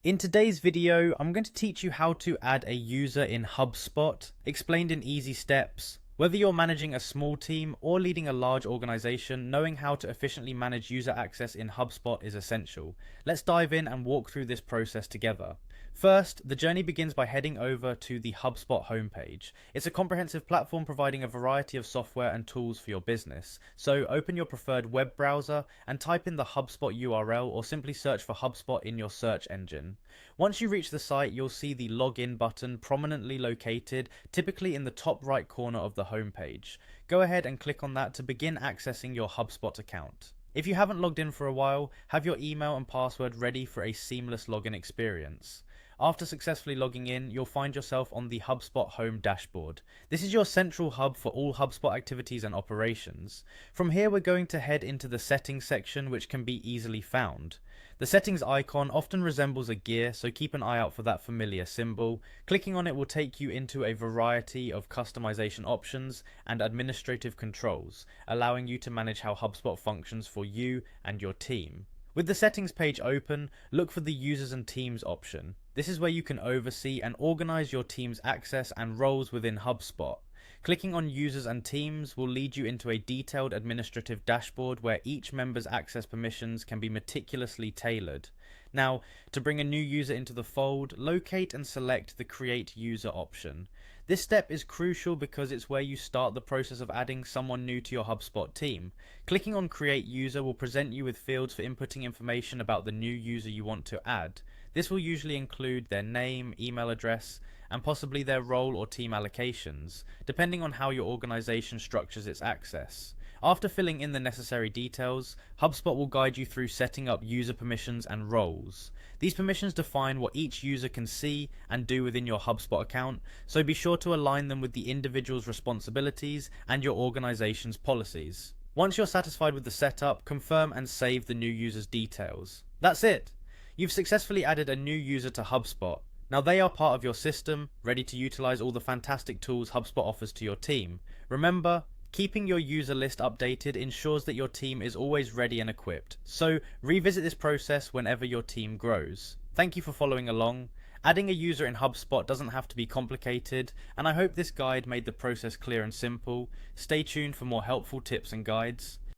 In today's video, I'm going to teach you how to add a user in Hubspot, explained in easy steps. Whether you're managing a small team or leading a large organization, knowing how to efficiently manage user access in HubSpot is essential. Let's dive in and walk through this process together. First, the journey begins by heading over to the HubSpot homepage. It's a comprehensive platform providing a variety of software and tools for your business. So open your preferred web browser and type in the HubSpot URL or simply search for HubSpot in your search engine. Once you reach the site, you'll see the login button prominently located, typically in the top right corner of the homepage. Go ahead and click on that to begin accessing your HubSpot account. If you haven't logged in for a while, have your email and password ready for a seamless login experience. After successfully logging in, you'll find yourself on the HubSpot home dashboard. This is your central hub for all HubSpot activities and operations. From here, we're going to head into the settings section, which can be easily found. The settings icon often resembles a gear, so keep an eye out for that familiar symbol. Clicking on it will take you into a variety of customization options and administrative controls, allowing you to manage how HubSpot functions for you and your team. With the settings page open, look for the users and teams option. This is where you can oversee and organize your team's access and roles within HubSpot. Clicking on users and teams will lead you into a detailed administrative dashboard where each member's access permissions can be meticulously tailored. Now, to bring a new user into the fold, locate and select the Create User option. This step is crucial because it's where you start the process of adding someone new to your HubSpot team. Clicking on Create User will present you with fields for inputting information about the new user you want to add. This will usually include their name, email address, and possibly their role or team allocations, depending on how your organization structures its access. After filling in the necessary details, HubSpot will guide you through setting up user permissions and roles. These permissions define what each user can see and do within your HubSpot account, so be sure to align them with the individual's responsibilities and your organization's policies. Once you're satisfied with the setup, confirm and save the new user's details. That's it! You've successfully added a new user to HubSpot. Now they are part of your system, ready to utilize all the fantastic tools HubSpot offers to your team. Remember, keeping your user list updated ensures that your team is always ready and equipped, so revisit this process whenever your team grows. Thank you for following along. Adding a user in HubSpot doesn't have to be complicated, and I hope this guide made the process clear and simple. Stay tuned for more helpful tips and guides.